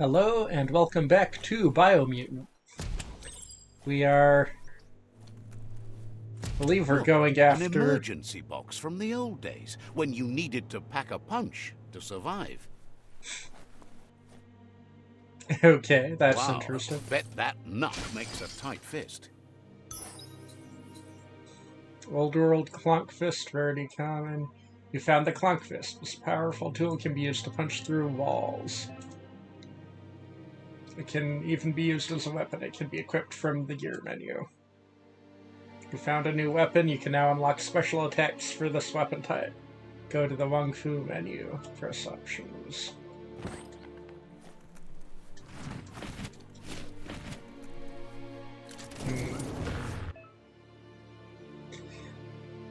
Hello and welcome back to Biomutant. We are, I believe we're Look, going an after. emergency box from the old days when you needed to pack a punch to survive. Okay, that's Wow, interesting. bet that nut makes a tight fist. Old world clunk fist, very common. You found the clunk fist. This powerful tool can be used to punch through walls. It can even be used as a weapon. It can be equipped from the gear menu. You found a new weapon. You can now unlock special attacks for this weapon type. Go to the Wung Fu menu. Press options.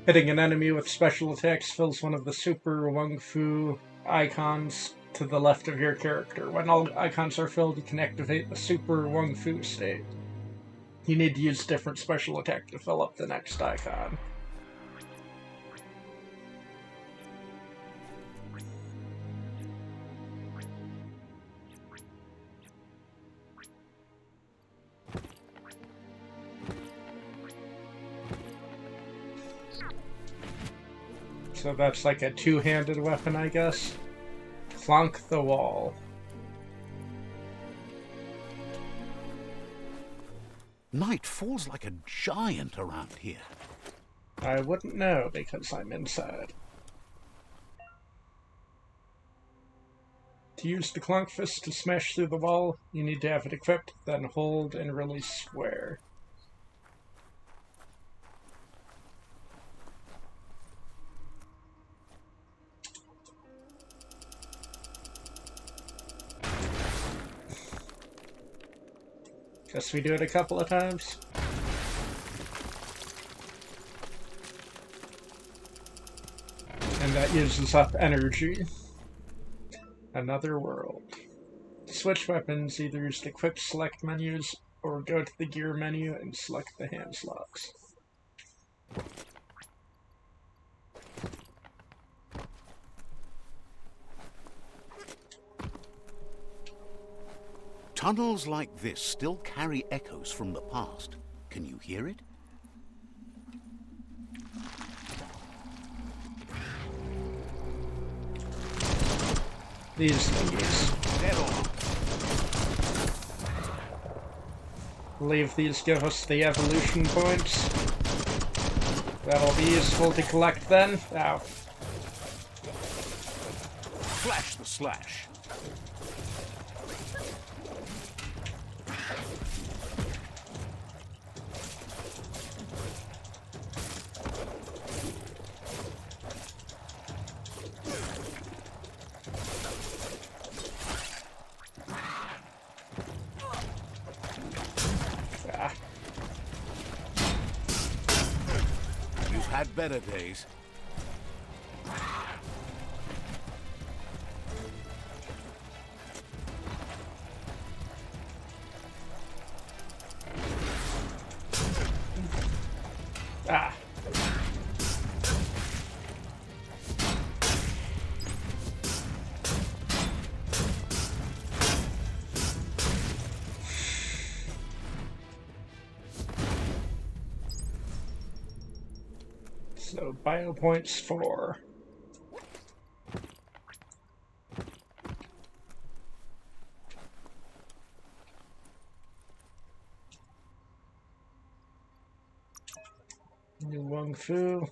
Hitting an enemy with special attacks fills one of the Super Wung Fu icons to the left of your character. When all icons are filled, you can activate the Super Wung Fu state. You need to use different special attack to fill up the next icon. So that's like a two-handed weapon, I guess. Clunk the wall. Night falls like a giant around here. I wouldn't know because I'm inside. To use the Clunk Fist to smash through the wall, you need to have it equipped, then hold and release square. Guess we do it a couple of times. And that uses up energy. Another world. To switch weapons, either use the quick select menus or go to the gear menu and select the hand slots. Tunnels like this still carry echoes from the past. Can you hear it? These thingies. Dead on. I believe these give us the evolution points. That'll be useful to collect then. Ow. Flash the slash. Ah. You've had better days. Ah. So, bio points 4. New Wung Fu.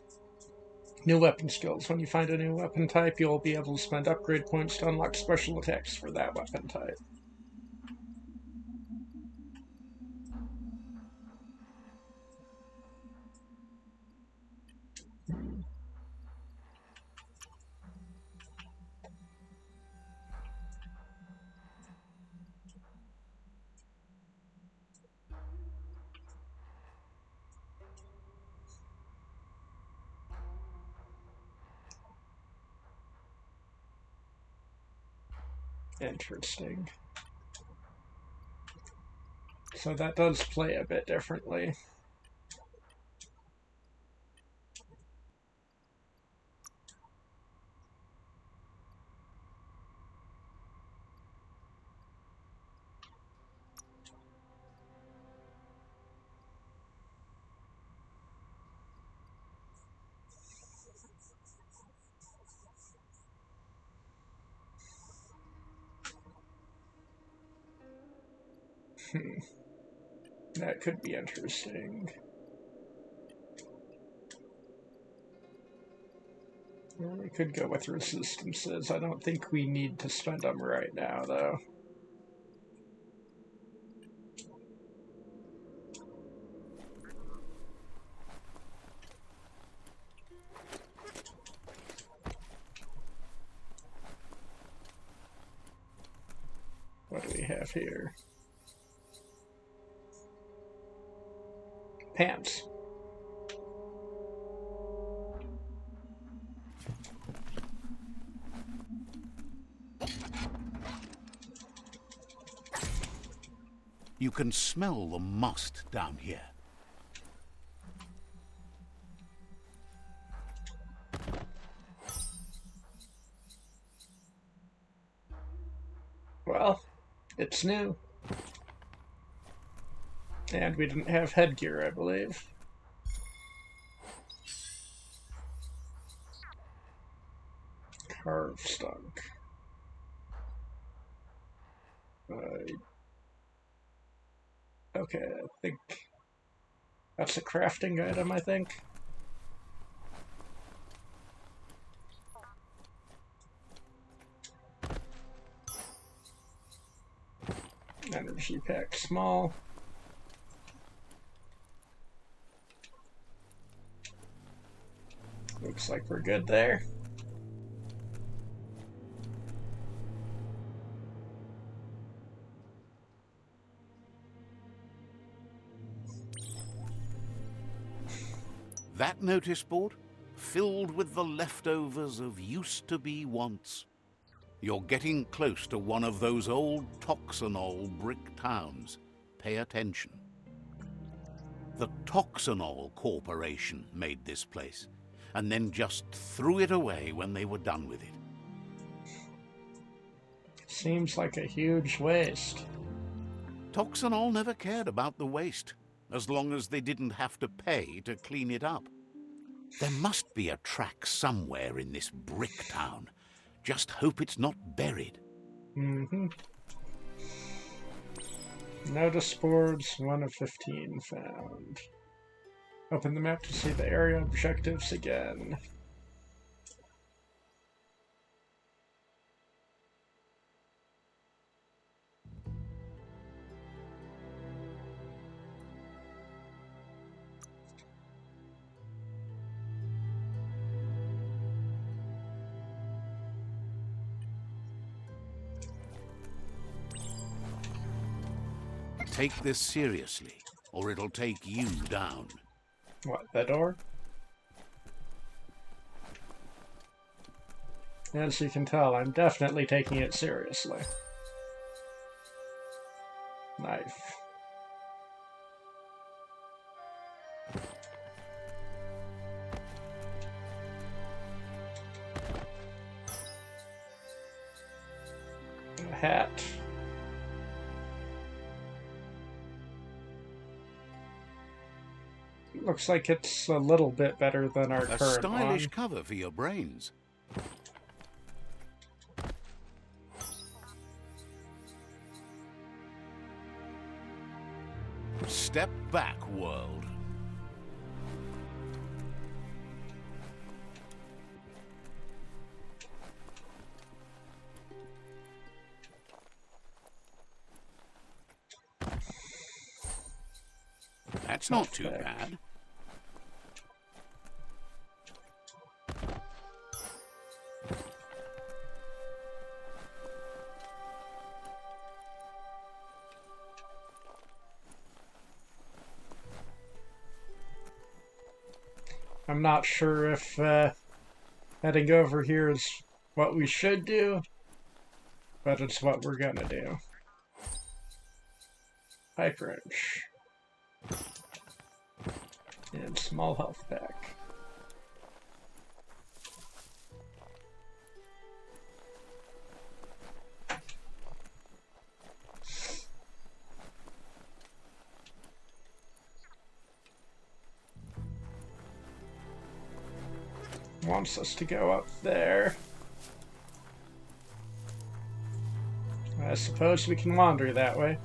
New weapon skills. When you find a new weapon type, you'll be able to spend upgrade points to unlock special attacks for that weapon type. Interesting. So that does play a bit differently. That could be interesting. We could go with resistances. I don't think we need to spend them right now, though. What do we have here? Pants. You can smell the must down here. Well, it's new. And we didn't have headgear, I believe. Carve stunk. Okay, I think that's a crafting item, I think. Energy pack small. Looks like we're good there. That notice board? Filled with the leftovers of used-to-be wants. You're getting close to one of those old Toxanol brick towns. Pay attention. The Toxanol Corporation made this place, and then just threw it away when they were done with it. Seems like a huge waste. Toxanol never cared about the waste, as long as they didn't have to pay to clean it up. There must be a track somewhere in this brick town. Just hope it's not buried. Mm-hmm. Notice boards, 1 of 15 found. Open the map to see the area objectives again. Take this seriously, or it'll take you down. What, the door? As you can tell, I'm definitely taking it seriously. Knife. A hat. Looks like it's a little bit better than our A current stylish one. cover for your brains. Step back, world. That's not too bad. I'm not sure if heading over here is what we should do, but it's what we're gonna do. Pipe wrench. And small health pack. Wants us to go up there. I suppose we can wander that way.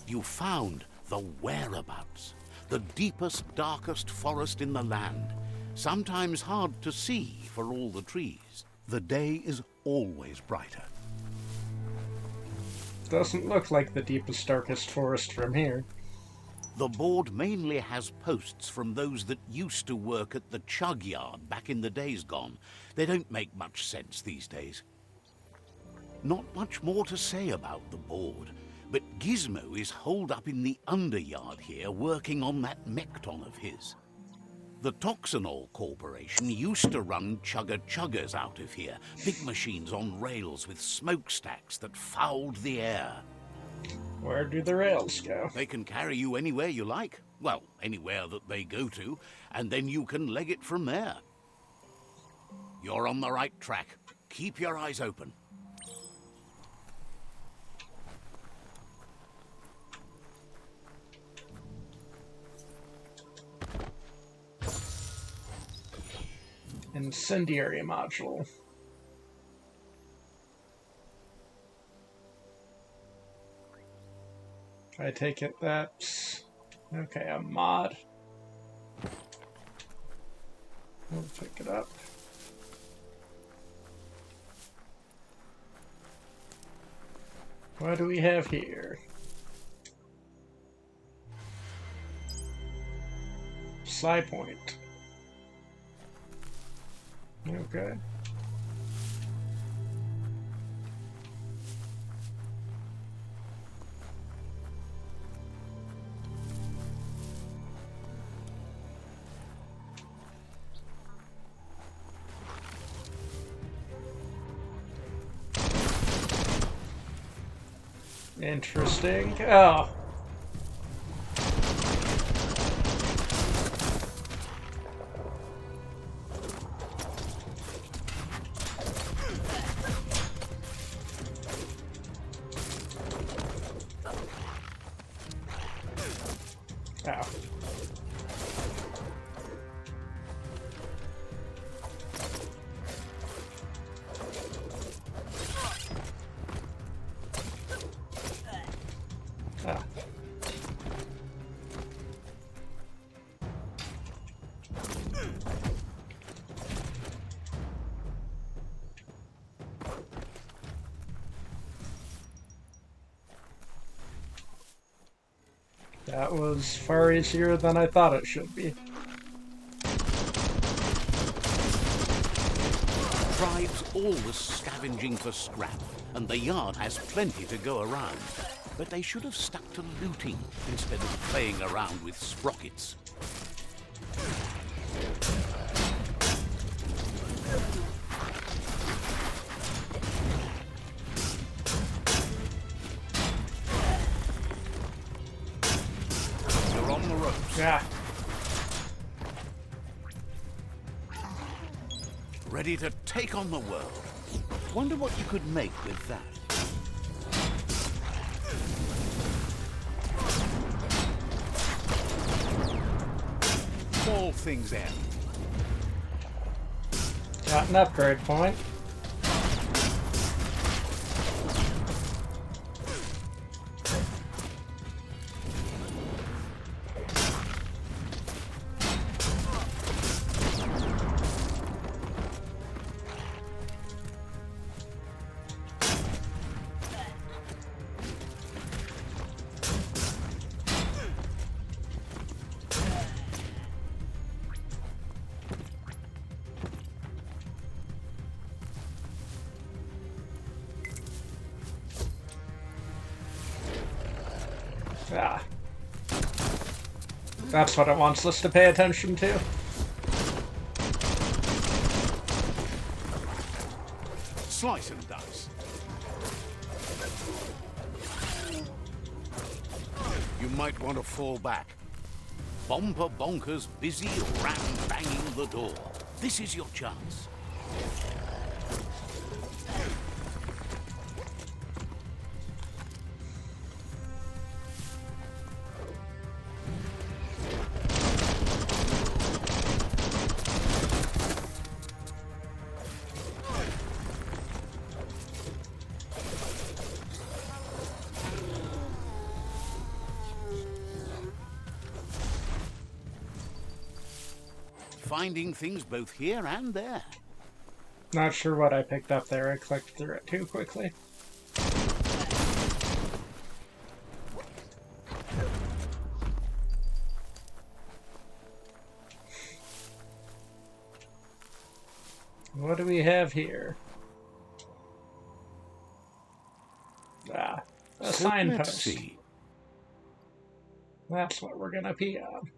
You found the whereabouts, the deepest, darkest forest in the land, sometimes hard to see for all the trees. The day is always brighter. Doesn't look like the deepest, darkest forest from here. The board mainly has posts from those that used to work at the chug yard back in the days gone. They don't make much sense these days. Not much more to say about the board, but Gizmo is holed up in the underyard here working on that Mekton of his. The Toxanol Corporation used to run chugger-chuggers out of here, big machines on rails with smokestacks that fouled the air. Where do the rails go? They can carry you anywhere you like. Well, anywhere that they go to, and then you can leg it from there. You're on the right track. Keep your eyes open. Incendiary module. I take it that's... okay, a mod. We'll pick it up. What do we have here? Psi point. Okay. Interesting. Oh. Ow. Ah. That was far easier than I thought it should be. Tribes always scavenging for scrap, and the yard has plenty to go around. But they should have stuck to looting instead of playing around with sprockets. You're on the ropes. Yeah. Ready to take on the world. Wonder what you could make with that. All things end. Got an upgrade point. Ah. That's what it wants us to pay attention to. Slice and dice. You might want to fall back. Bomper Bonkers busy ram-banging the door. This is your chance. finding things both here and there. Not sure what I picked up there. I clicked through it too quickly. What do we have here? Ah, a signpost. Let's see. That's what we're gonna pee on.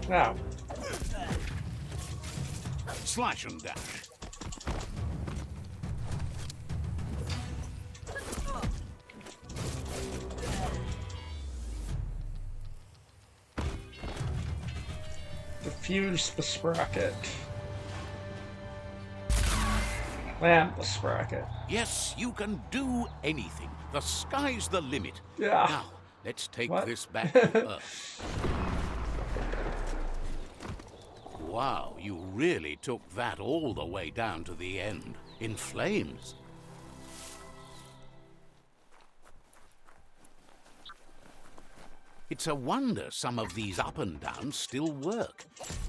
Now, Slash and dash. defuse the sprocket. Land the sprocket. Yes, you can do anything. The sky's the limit. Yeah. Now, let's take What? this back to Earth. Wow, you really took that all the way down to the end, in flames. It's a wonder some of these up and downs still work.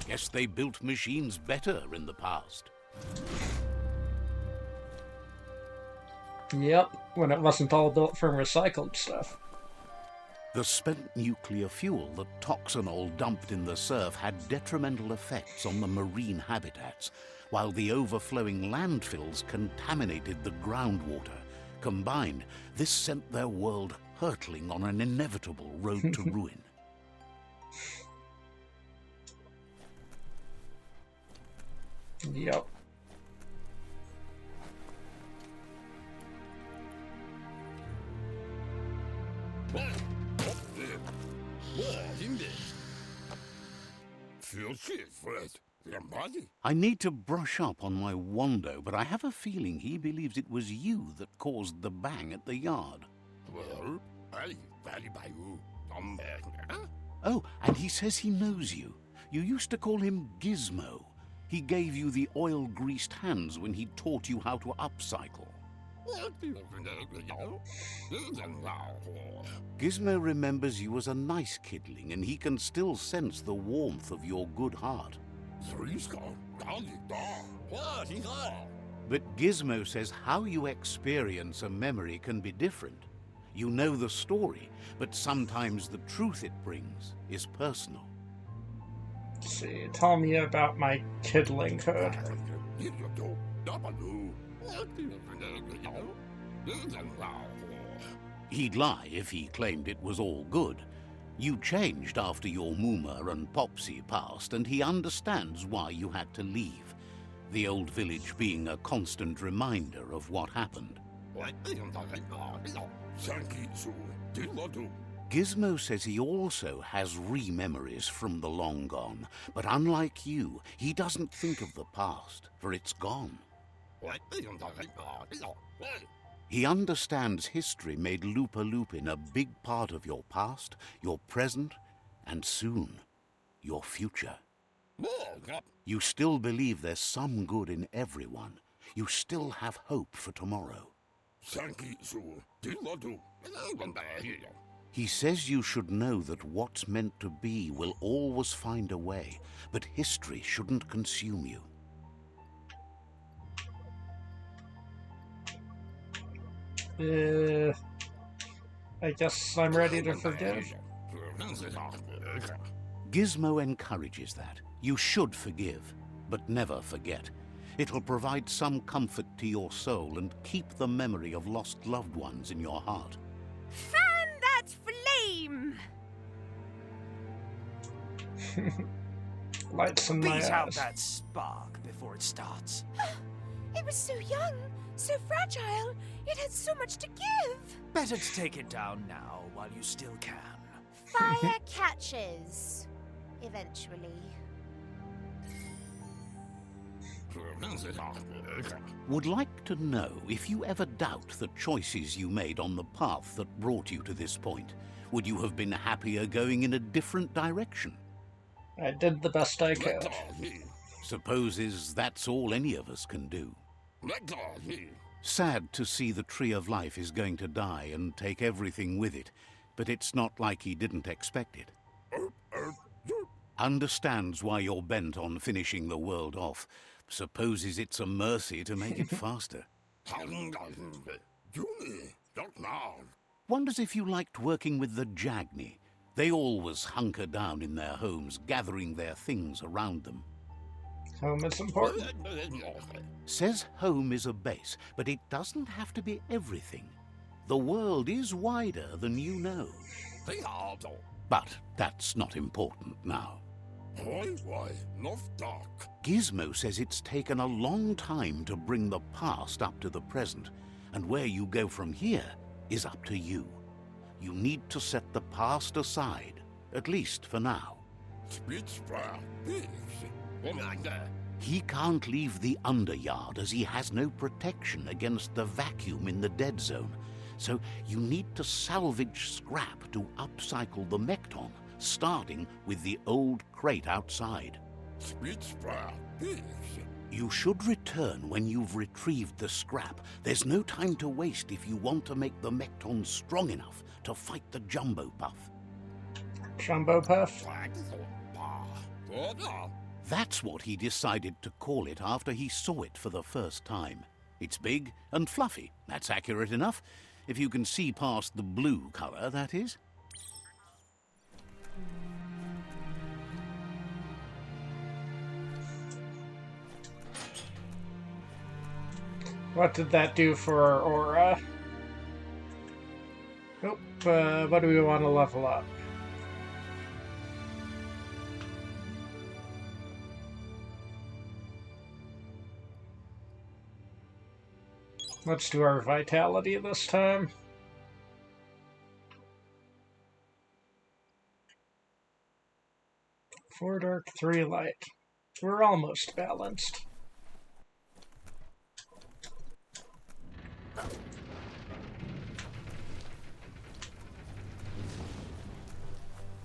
Guess they built machines better in the past. Yep, when it wasn't all built from recycled stuff. The spent nuclear fuel that Toxanol dumped in the surf had detrimental effects on the marine habitats, while the overflowing landfills contaminated the groundwater. Combined, this sent their world hurtling on an inevitable road to ruin. Yep. I need to brush up on my Wando, but I have a feeling he believes it was you that caused the bang at the yard. Oh, and he says he knows you. You used to call him Gizmo. He gave you the oil-greased hands when he taught you how to upcycle. Gizmo remembers you as a nice kidling, and he can still sense the warmth of your good heart. But Gizmo says how you experience a memory can be different. You know the story, but sometimes the truth it brings is personal. Let's see, tell me about my kidlinghood. He'd lie if he claimed it was all good. You changed after your Mooma and Popsy passed, and he understands why you had to leave. The old village being a constant reminder of what happened. Gizmo says he also has re-memories from the long gone, but unlike you, he doesn't think of the past, for it's gone. He understands history made Lupa-Lupin a big part of your past, your present, and soon, your future. You still believe there's some good in everyone. You still have hope for tomorrow. He says you should know that what's meant to be will always find a way, but history shouldn't consume you. I guess I'm ready to forgive. Gizmo encourages that. You should forgive, but never forget. It'll provide some comfort to your soul and keep the memory of lost loved ones in your heart. Fan that flame! Lights in my Beat out eyes. that spark before it starts. It was so young, so fragile. It had so much to give. Better to take it down now while you still can. Fire catches. Eventually. Would like to know if you ever doubt the choices you made on the path that brought you to this point. Would you have been happier going in a different direction? I did the best I could. Supposes that's all any of us can do. Sad to see the Tree of Life is going to die and take everything with it, but it's not like he didn't expect it. Understands why you're bent on finishing the world off. Supposes it's a mercy to make it faster. Wonders if you liked working with the Jagni. They always hunker down in their homes, gathering their things around them. Home is important. Says home is a base, but it doesn't have to be everything. The world is wider than you know. But that's not important now. Gizmo says it's taken a long time to bring the past up to the present, and where you go from here is up to you. You need to set the past aside, at least for now. He can't leave the Underyard as he has no protection against the vacuum in the dead zone, so you need to salvage scrap to upcycle the Mekton, starting with the old crate outside. You should return when you've retrieved the scrap. There's no time to waste if you want to make the Mekton strong enough to fight the Jumbo Puff. Jumbo Puff? That's what he decided to call it after he saw it for the first time. It's big and fluffy. That's accurate enough. If you can see past the blue color, that is. What did that do for our aura? Nope. What do we want to level up? Let's do our vitality this time. Four dark, 3 light. We're almost balanced.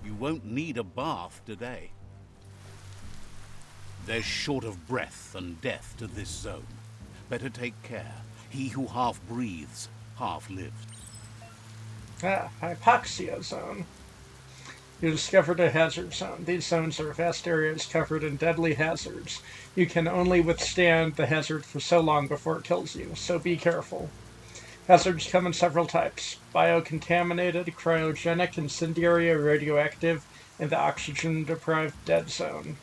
You won't need a bath today. There's short of breath and death to this zone. Better take care. He who half breathes, half lives. Hypoxia zone. You discovered a hazard zone. These zones are vast areas covered in deadly hazards. You can only withstand the hazard for so long before it kills you, so be careful. Hazards come in several types: biocontaminated, cryogenic, incendiary, or radioactive, and the oxygen-deprived dead zone.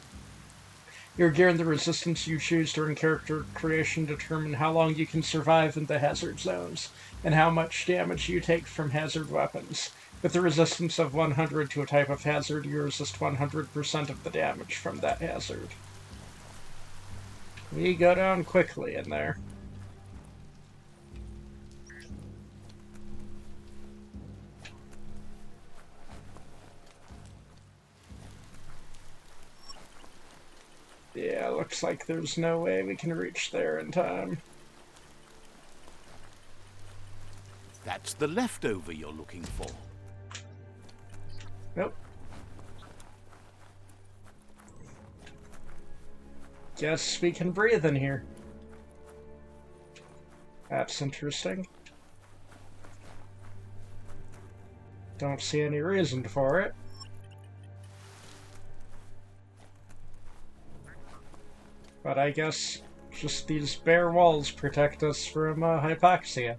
Your gear and the resistance you choose during character creation determine how long you can survive in the hazard zones, and how much damage you take from hazard weapons. With a resistance of 100 to a type of hazard, you resist 100% of the damage from that hazard. We go down quickly in there. Yeah, looks like there's no way we can reach there in time. That's the leftover you're looking for. Nope. Guess we can breathe in here. That's interesting. Don't see any reason for it. But I guess just these bare walls protect us from hypoxia.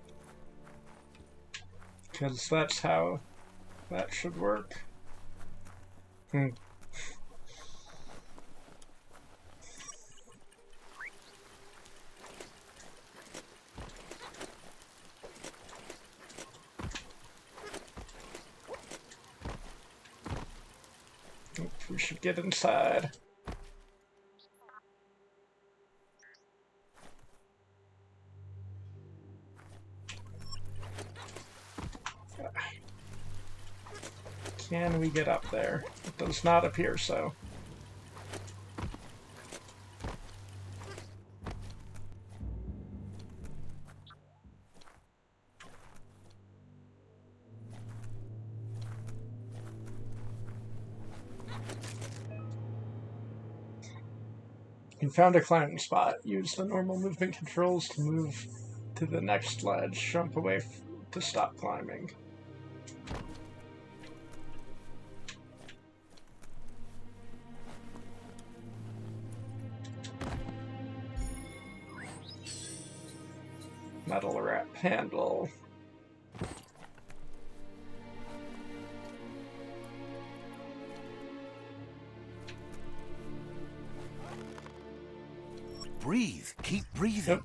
Because that's how that should work. We should get inside. Can we get up there? It does not appear so. You found a climbing spot. Use the normal movement controls to move to the next ledge. Jump away to stop climbing. Metal wrap handle. Breathe. Keep breathing.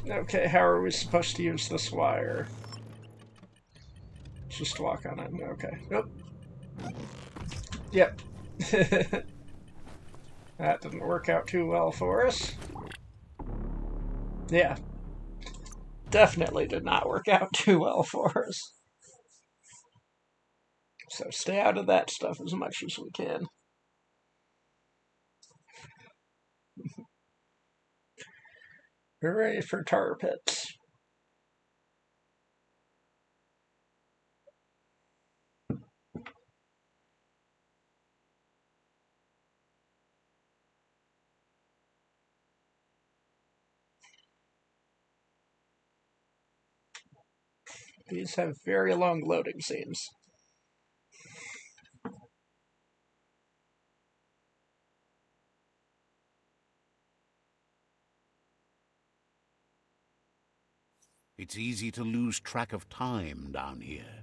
Yep. Okay, how are we supposed to use this wire? Just walk on it. Okay. Yep. That didn't work out too well for us. Yeah. Definitely did not work out too well for us. So stay out of that stuff as much as we can. Hooray for tar pits. These have very long loading scenes. It's easy to lose track of time down here.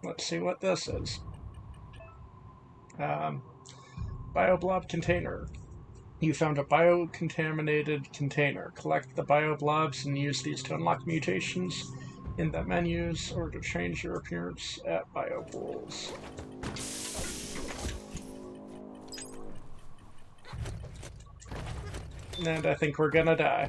Let's see what this is. Bioblob container. You found a biocontaminated container. Collect the bioblobs and use these to unlock mutations in the menus or to change your appearance at biopools. And I think we're gonna die.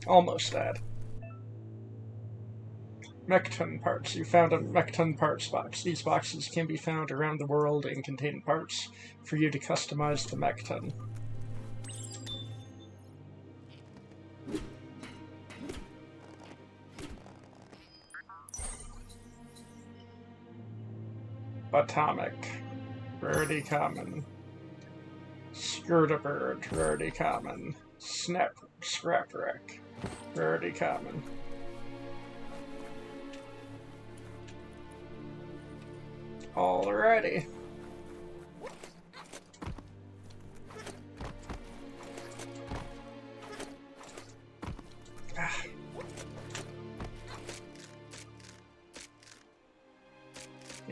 Almost died. Mechton parts. You found a Mechton parts box. These boxes can be found around the world and contain parts for you to customize the Mechton. Atomic. Rarity common. Skirtabird. Rarity common. Scrapwreck. Rarity common. Alrighty.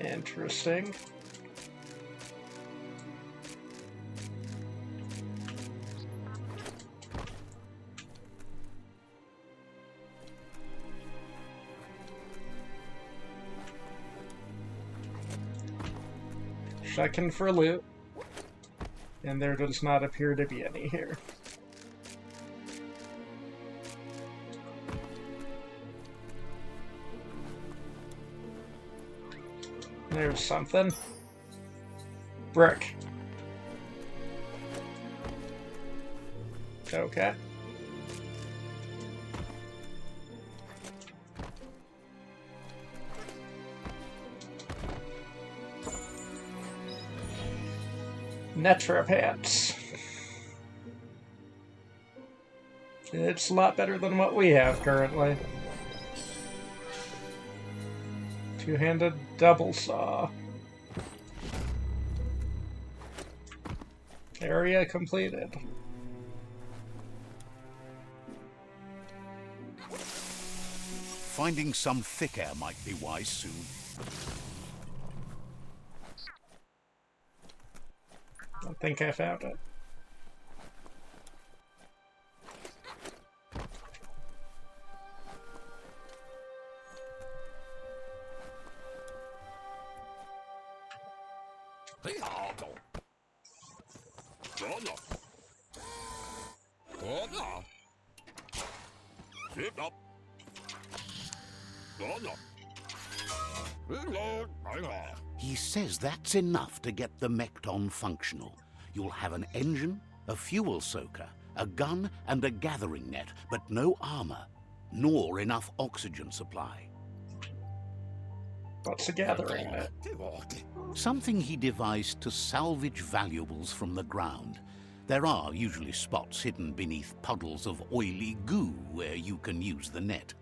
Interesting. Checking for loot, and there does not appear to be any here. There's something. Brick. Okay. Netra pants. It's a lot better than what we have currently. Two-handed double saw. Area completed. Finding some thick air might be wise soon. I think I found it. He says that's enough to get the Mekton functional. You'll have an engine, a fuel soaker, a gun, and a gathering net, but no armor, nor enough oxygen supply. What's a gathering net? Something he devised to salvage valuables from the ground. There are usually spots hidden beneath puddles of oily goo where you can use the net.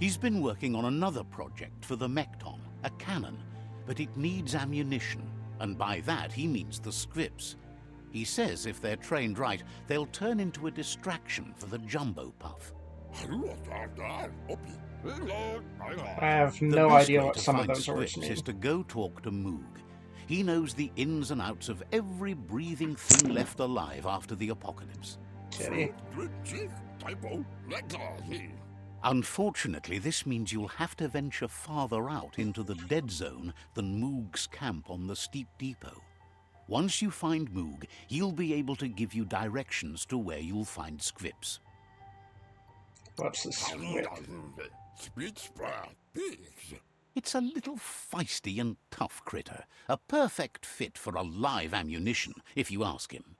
He's been working on another project for the Mekton, a cannon, but it needs ammunition, and by that he means the scripts. He says if they're trained right, they'll turn into a distraction for the jumbo puff. I have The no best idea way what to some of find those words scripts mean. is to go talk to Moog. He knows the ins and outs of every breathing thing left alive after the apocalypse. Kitty. Unfortunately, this means you'll have to venture farther out into the dead zone than Moog's camp on the steep depot. Once you find Moog, he'll be able to give you directions to where you'll find scripts. What's this script? It's a little feisty and tough critter, a perfect fit for a live ammunition, if you ask him.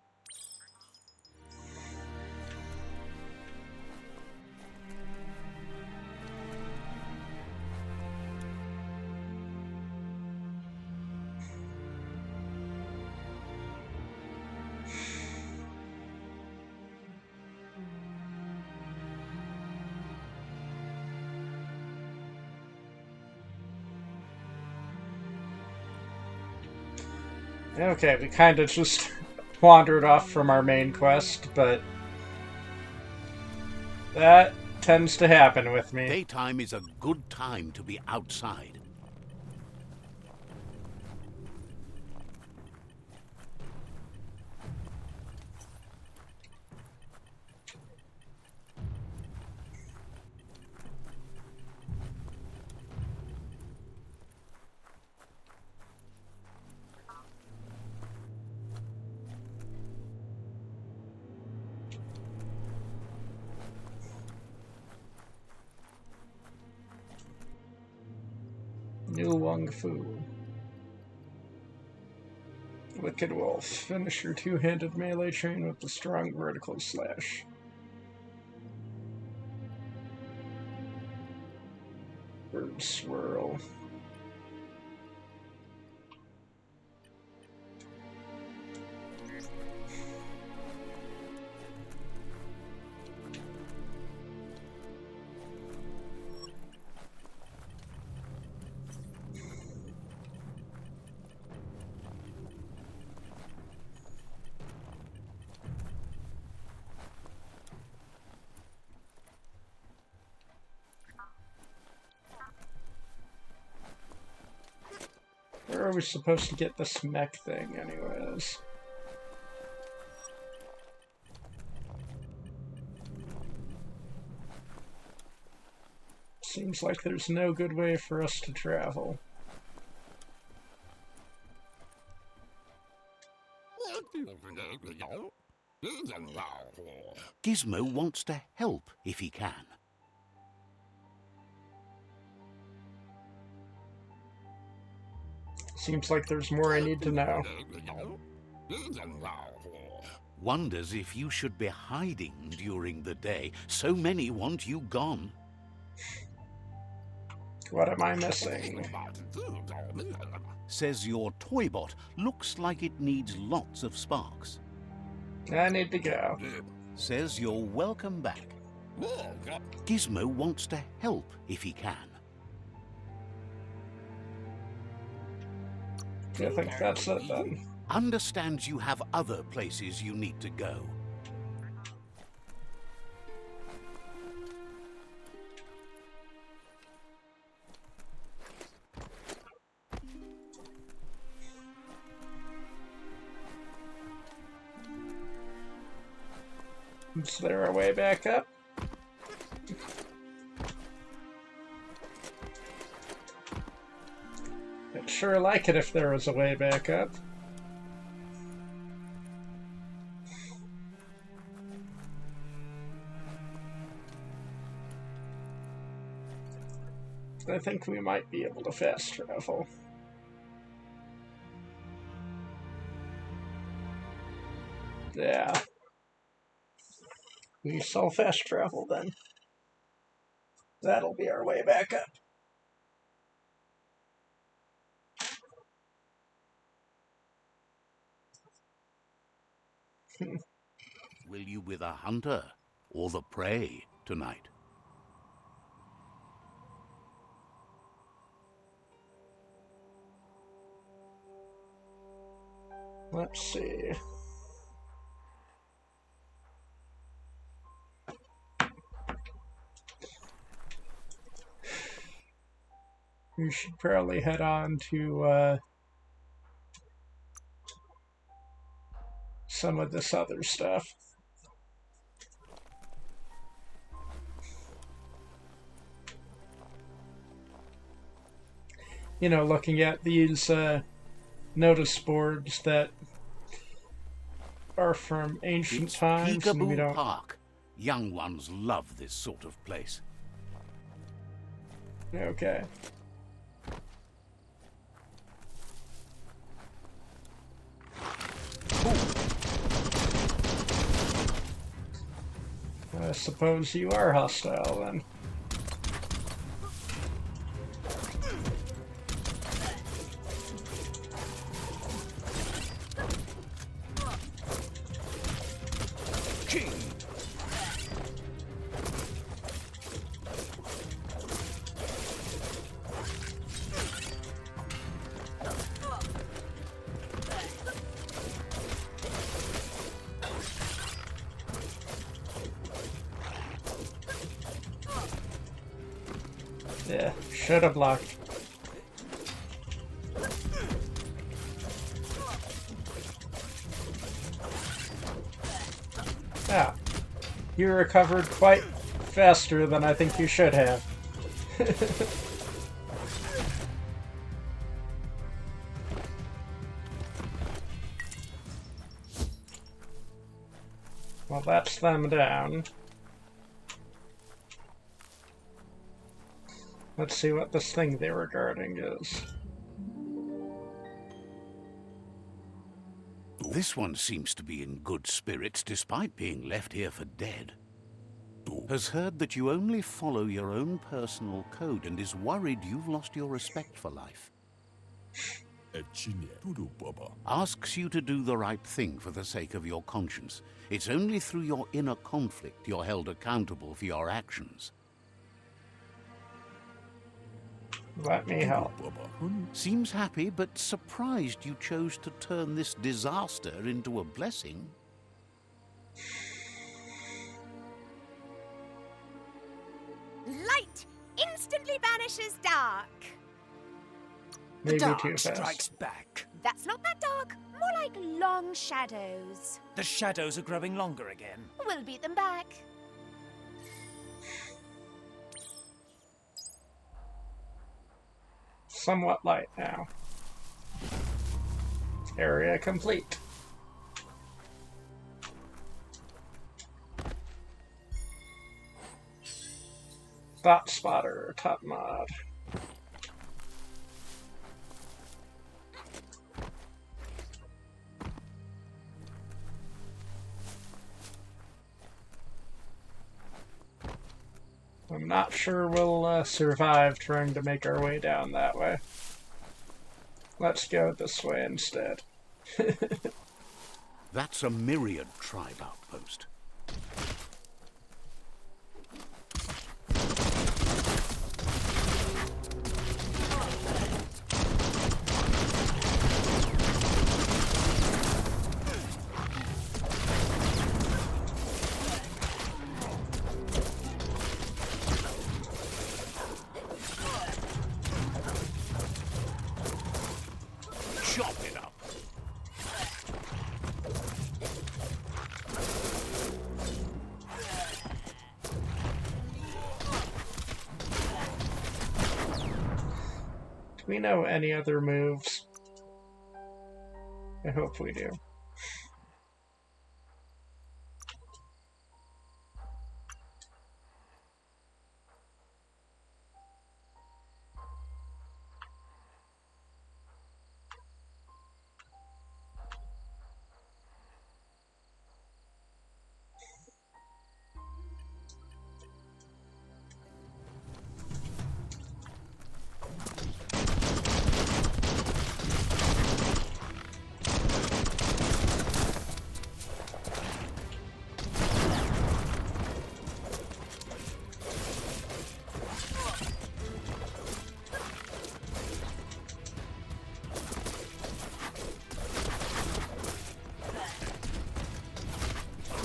Okay, we kind of just wandered off from our main quest, but that tends to happen with me. Daytime is a good time to be outside. New Wung Fu. Wicked Wolf. Finish your two-handed melee chain with the strong vertical slash. Bird Swirl. Where are we supposed to get this mech thing, anyways? Seems like there's no good way for us to travel. Gizmo wants to help if he can. Seems like there's more I need to know. Wonders if you should be hiding during the day. So many want you gone. What am I missing? Says your toybot looks like it needs lots of sparks. I need to go. Says you're welcome back. Gizmo wants to help if he can. I think that's it then. Understands you have other places you need to go. Is there a way back up? I'd sure like it if there was a way back up. I think we might be able to fast travel. Yeah. We shall fast travel then. That'll be our way back up. Will you be the hunter or the prey tonight? Let's see. We should probably head on to some of this other stuff. You know, looking at these notice boards that are from ancient It's times, and we Peekaboo don't. Park. Young ones love this sort of place. Okay. I suppose you are hostile then. King. Yeah, should have blocked. Yeah, you recovered quite faster than I think you should have. Well, that's them down. Let's see what this thing they were guarding is. This one seems to be in good spirits despite being left here for dead. Has heard that you only follow your own personal code and is worried you've lost your respect for life. Asks you to do the right thing for the sake of your conscience. It's only through your inner conflict you're held accountable for your actions. Let me help. Seems happy, but surprised you chose to turn this disaster into a blessing. Light instantly banishes dark. The Maybe dark too fast. strikes back. That's not that dark, more like long shadows. The shadows are growing longer again. We'll beat them back. Somewhat light now. Area complete. Thought spotter, top mod. I'm not sure we'll survive trying to make our way down that way. Let's go this way instead. That's a myriad tribe outpost. Chop it up. we know any other moves? I hope we do.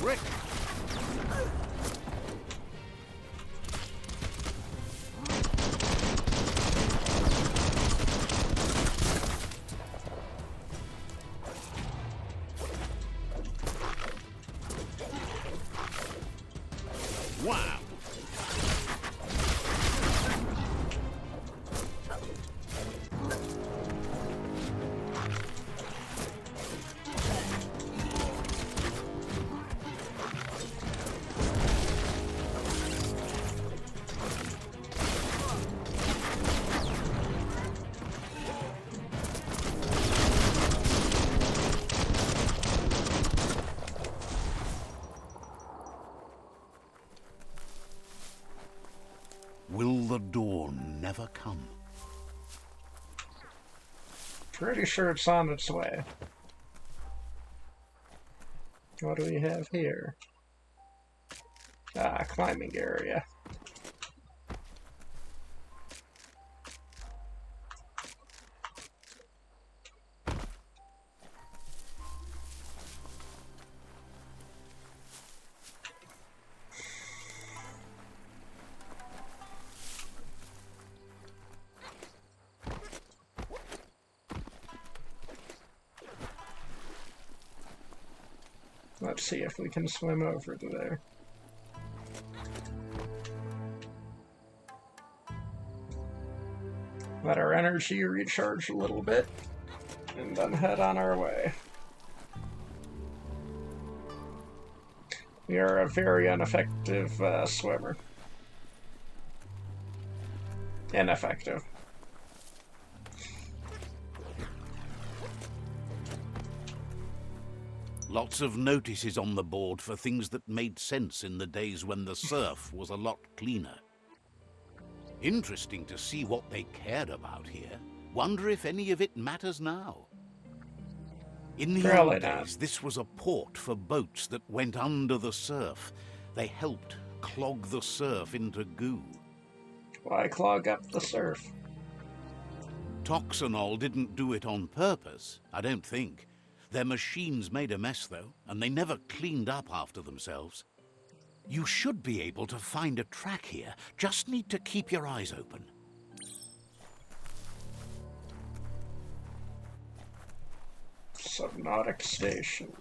Rick! Wow! Will the dawn never come? Pretty sure it's on its way. What do we have here? Ah, climbing area. Let's see if we can swim over to there. Let our energy recharge a little bit, and then head on our way. We are a very ineffective swimmer. Ineffective. Lots of notices on the board for things that made sense in the days when the surf was a lot cleaner. Interesting to see what they cared about here. Wonder if any of it matters now. In the Probably old not. days, this was a port for boats that went under the surf. They helped clog the surf into goo. Why clog up the surf? Toxanol didn't do it on purpose, I don't think. Their machines made a mess, though, and they never cleaned up after themselves. You should be able to find a track here. Just need to keep your eyes open. Subnautic station.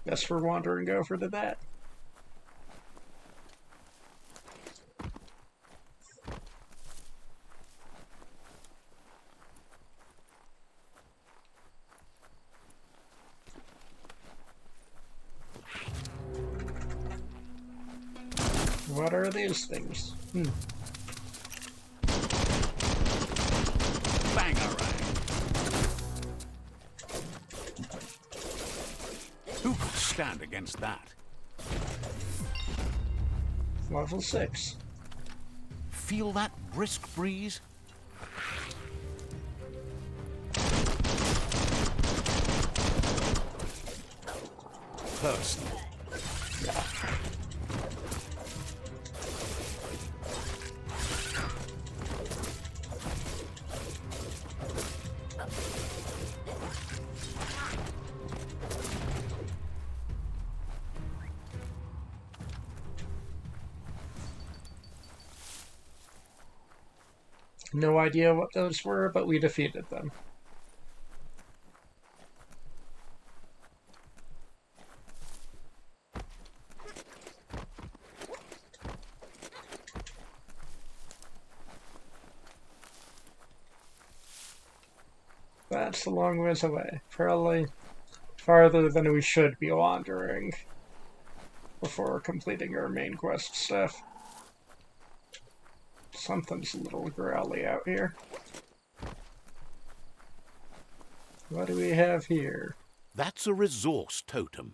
Guess we're wandering over to that. What are these things? Bangarang! Who could stand against that? Level 6. Feel that brisk breeze? Personal. Yeah. No idea what those were, but we defeated them. That's a long ways away. Probably farther than we should be wandering before completing our main quest stuff. Something's a little growly out here. What do we have here? That's a resource totem,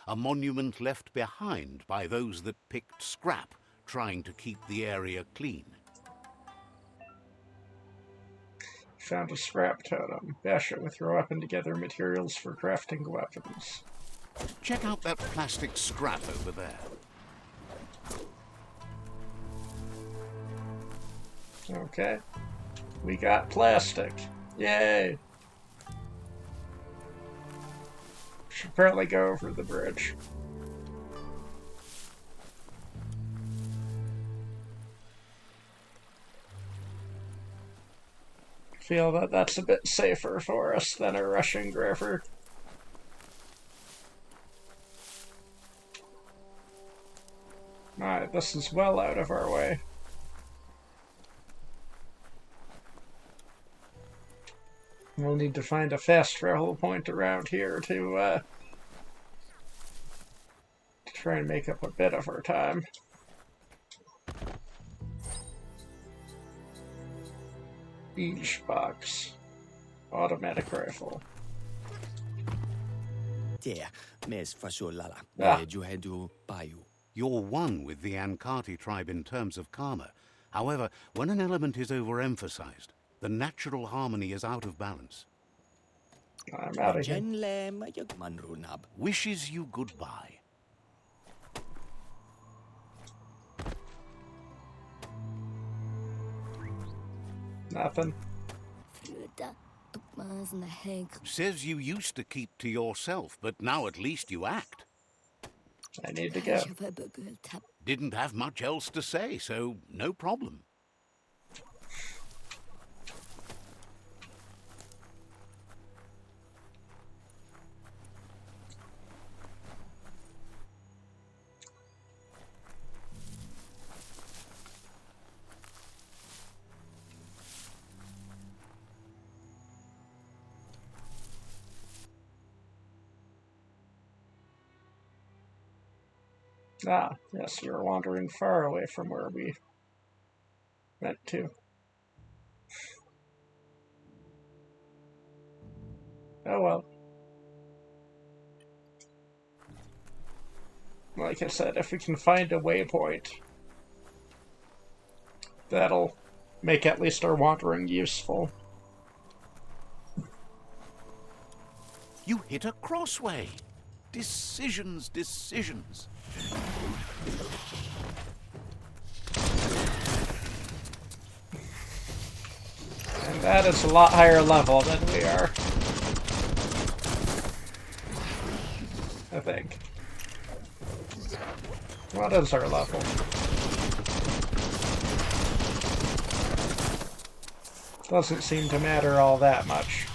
a monument left behind by those that picked scrap, trying to keep the area clean. Found a scrap totem. Bash it with your weapon to gather materials for crafting weapons. Check out that plastic scrap over there. Okay. We got plastic. Yay! Should probably go over the bridge. Feel that that's a bit safer for us than a rushing river. Alright, this is well out of our way. We'll need to find a fast travel point around here to try and make up a bit of our time. Beach box. Automatic rifle. Tiedä, mies fasulala. Ah. Juhedu paju. You're one with the Ankati tribe in terms of karma. However, when an element is overemphasized, the natural harmony is out of balance. I'm out of here. Jenle majagmanrunab. Wishes you goodbye. Nothing. Says you used to keep to yourself, but now at least you act. I need to go. Didn't have much else to say, so no problem. Ah, yes, we were wandering far away from where we went to. Oh well. Like I said, if we can find a waypoint, that'll make at least our wandering useful. You hit a crossway. Decisions, decisions. And that is a lot higher level than we are. I think. What is our level? Doesn't seem to matter all that much.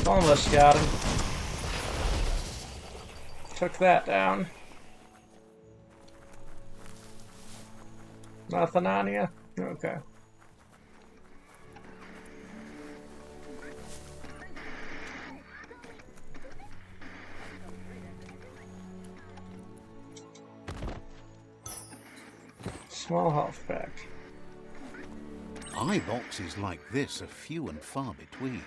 Almost got him. Took that down. Nothing on you? Okay. Small health pack. Eye boxes like this are few and far between.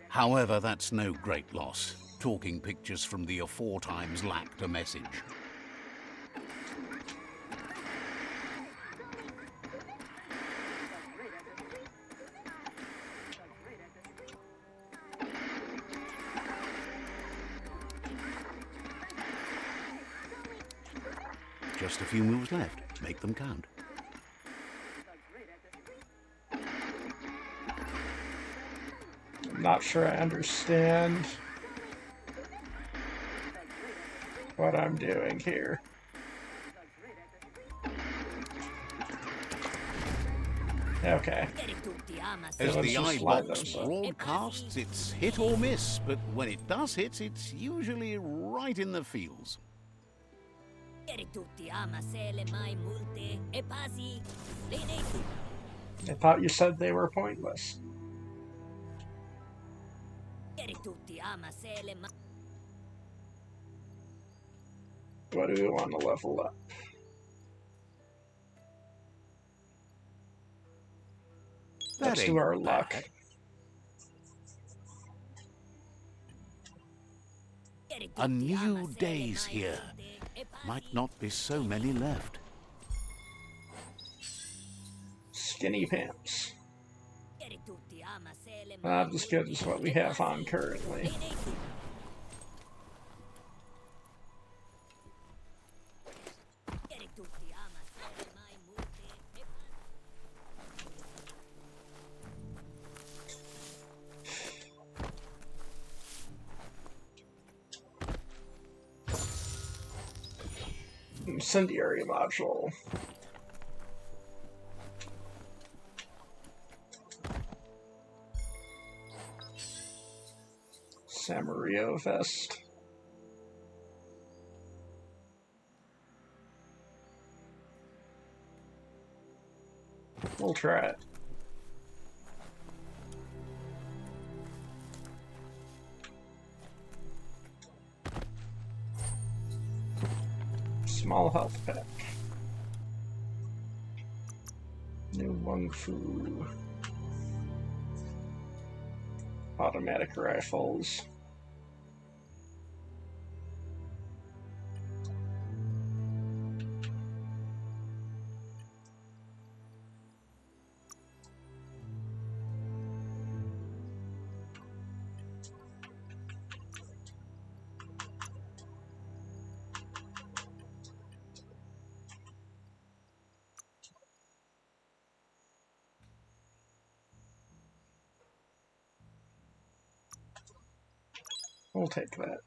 However, that's no great loss. Talking pictures from the aforetimes lacked a message. Just a few moves left. Make them count. I'm not sure I understand what I'm doing here. Okay. As let's the just eye slide box those up. broadcasts, it's hit or miss, but when it does hit, it's usually right in the feels. I thought you said they were pointless. What do we want to level up? Let's do our luck. Bad. A new day's here. Might not be so many left. Skinny pants. Not as good as what we have on currently. Incendiary module. Samario vest. We'll try it. Small health pack. New Wung Fu. Automatic rifles. We'll take that.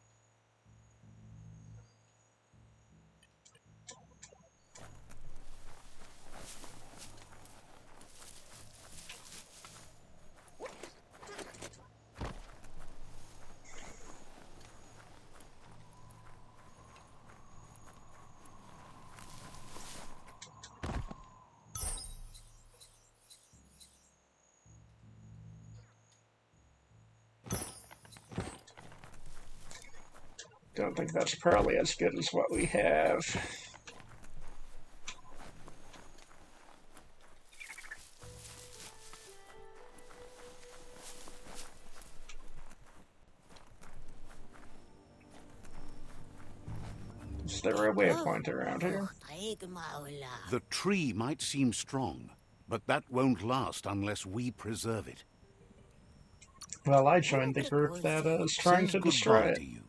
Don't think that's probably as good as what we have. Is there a waypoint around here? The tree might seem strong, but that won't last unless we preserve it. Well, I joined the group that is trying Says to destroy goodbye it. to you.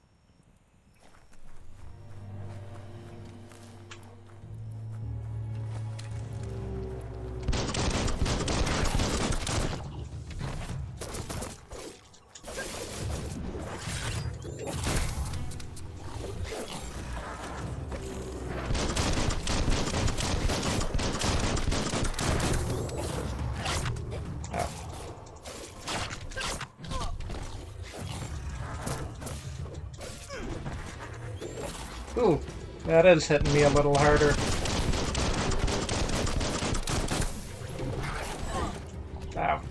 Ooh, that is hitting me a little harder. Ow.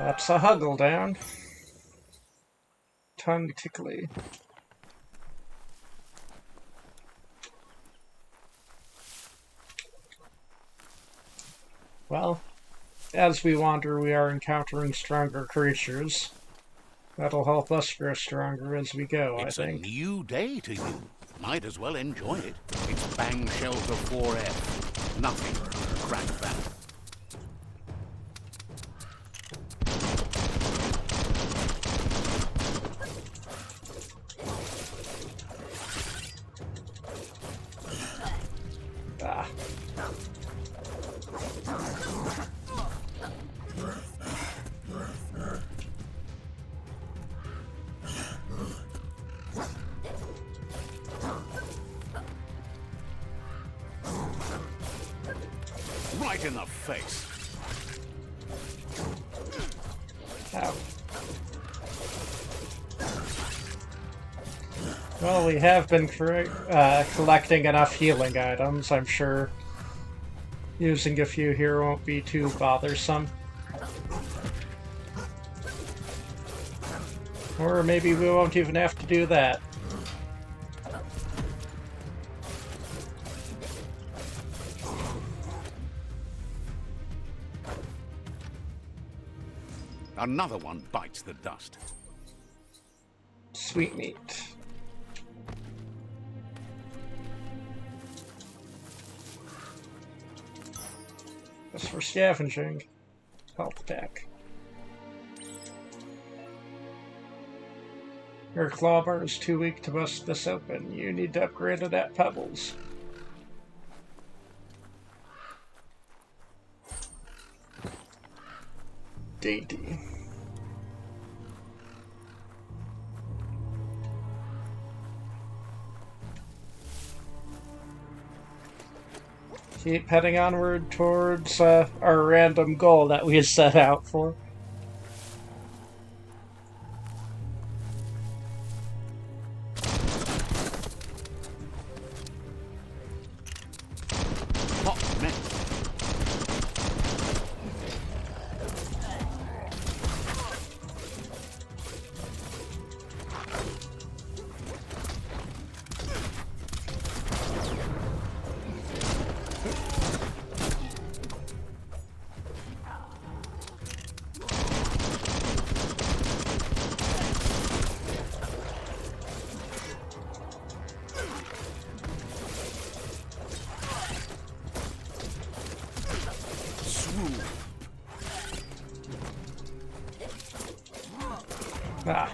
That's a huggle down. Tongue tickly. Well, as we wander, we are encountering stronger creatures. That'll help us grow stronger as we go, I It's a think. new day to you. Might as well enjoy it. It's bang shelter 4F. Nothing can crack that. Ah. Right in the face. Ow. Well, we have been collecting enough healing items. I'm sure using a few here won't be too bothersome. Or maybe we won't even have to do that. Another one bites the dust. Sweet meat. That's for scavenging. Health pack. Your claw bar is too weak to bust this open. You need to upgrade it at Pebbles. Dainty. Keep heading onward towards our random goal that we set out for. Hot mess. Ah.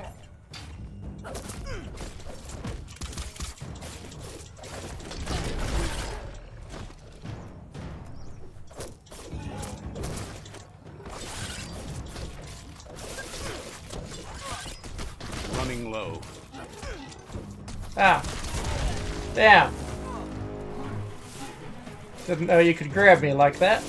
Running low. Ah. Damn. Didn't know you could grab me like that.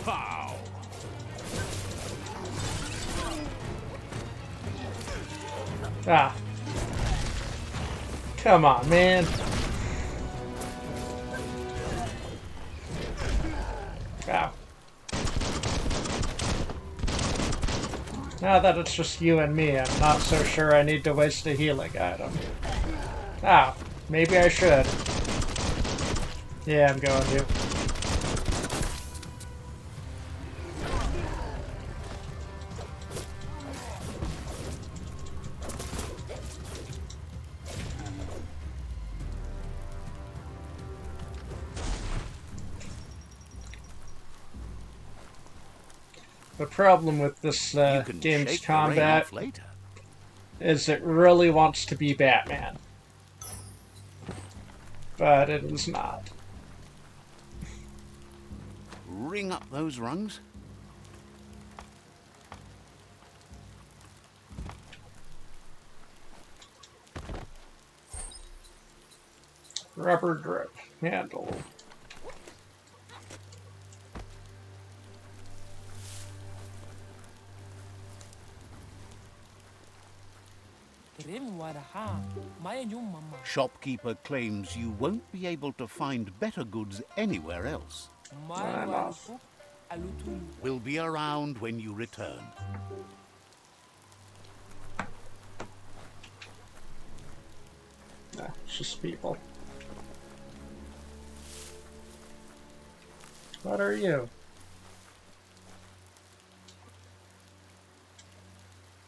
Pow! Ah. Come on, man. Ow. Now that it's just you and me, I'm not so sure I need to waste a healing item. Ah, maybe I should. Yeah, I'm going to. The problem with this You can game's shake the rain combat off later. is it really wants to be Batman. But it is not. Ring up those rungs. Rubber grip handle. Shopkeeper claims you won't be able to find better goods anywhere else. I'm off. We'll be around when you return. Nah, it's just people. What are you?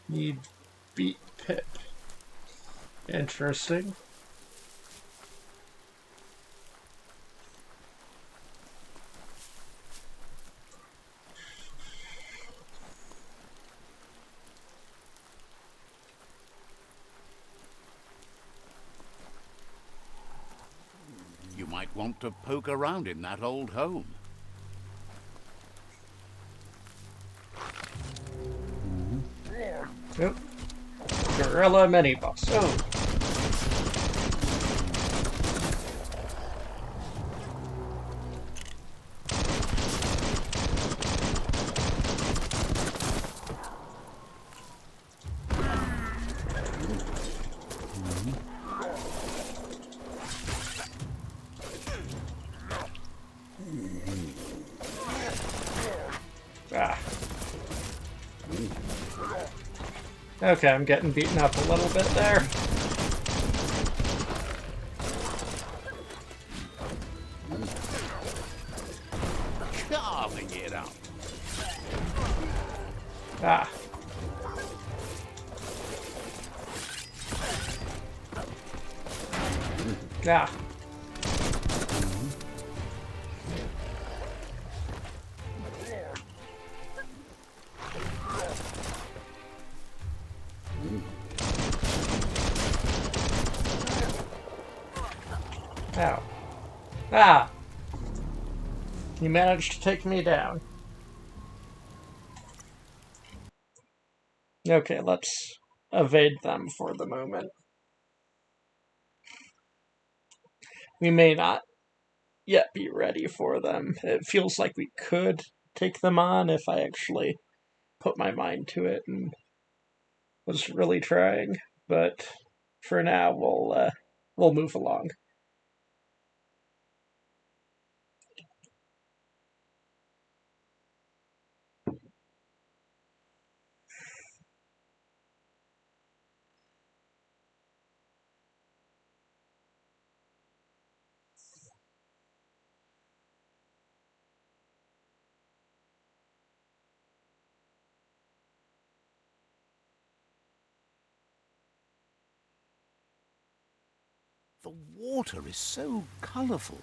Need beat Pip. Interesting. You might want to poke around in that old home. Yep. Gorilla mini boss. Oh. Ah. Okay, I'm getting beaten up a little bit there. Carving it up. Ah. Ah. Ow. Ah! You managed to take me down. Okay, let's evade them for the moment. We may not yet be ready for them. It feels like we could take them on if I actually put my mind to it and was really trying, but for now we'll move along. The water is so colorful.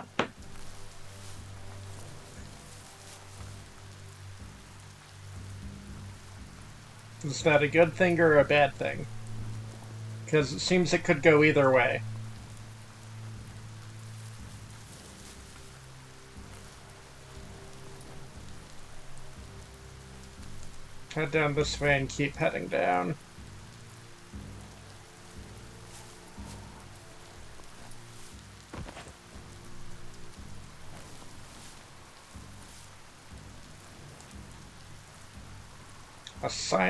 Is that a good thing or a bad thing? Because it seems it could go either way. Head down this way and keep heading down.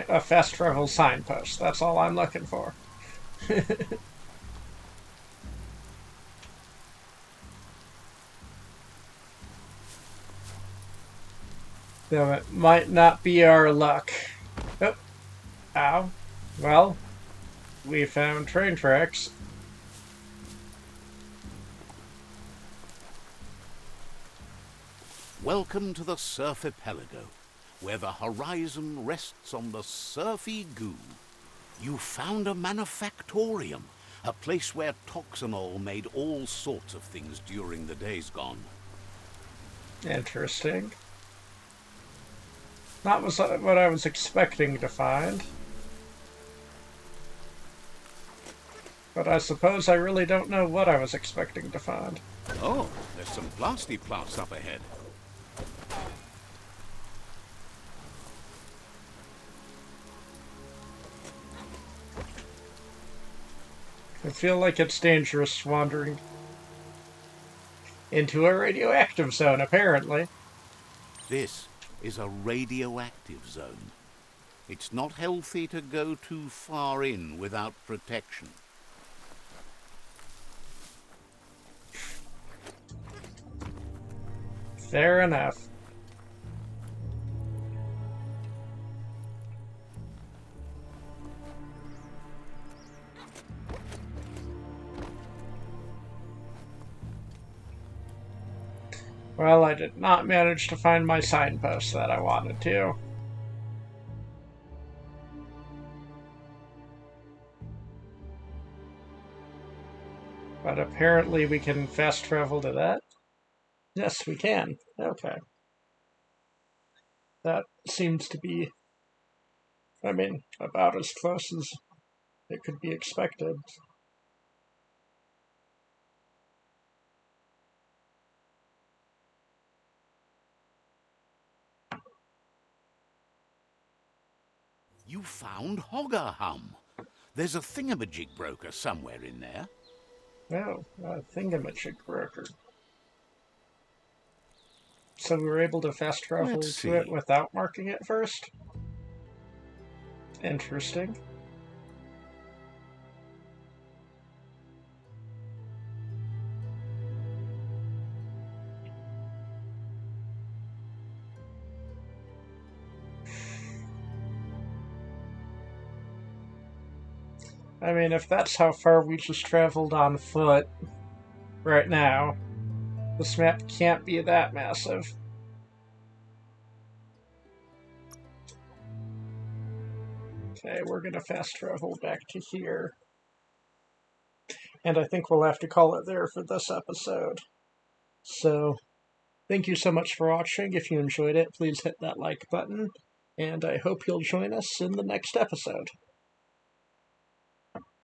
A fast travel signpost. That's all I'm looking for. Though it might not be our luck. Oh, ow. Well, we found train tracks. Welcome to the Surf Archipelago, where the horizon rests on the surfy goo. You found a manufactorium, a place where Toxanol made all sorts of things during the days gone. Interesting. That was what I was expecting to find. But I suppose I really don't know what I was expecting to find. Oh, there's some plasty plants up ahead. I feel like it's dangerous wandering into a radioactive zone, apparently. This is a radioactive zone. It's not healthy to go too far in without protection. Fair enough. Well, I did not manage to find my signpost that I wanted to. But apparently we can fast travel to that. Yes, we can. Okay. That seems to be, I mean, about as close as it could be expected. You found Hoggerhum. There's a thingamajig broker somewhere in there. Oh, a thingamajig broker. So we were able to fast travel Let's to it see. without marking it first? Interesting. I mean, if that's how far we just traveled on foot right now, this map can't be that massive. Okay, we're gonna fast travel back to here. And I think we'll have to call it there for this episode. So, thank you so much for watching. If you enjoyed it, please hit that like button. And I hope you'll join us in the next episode.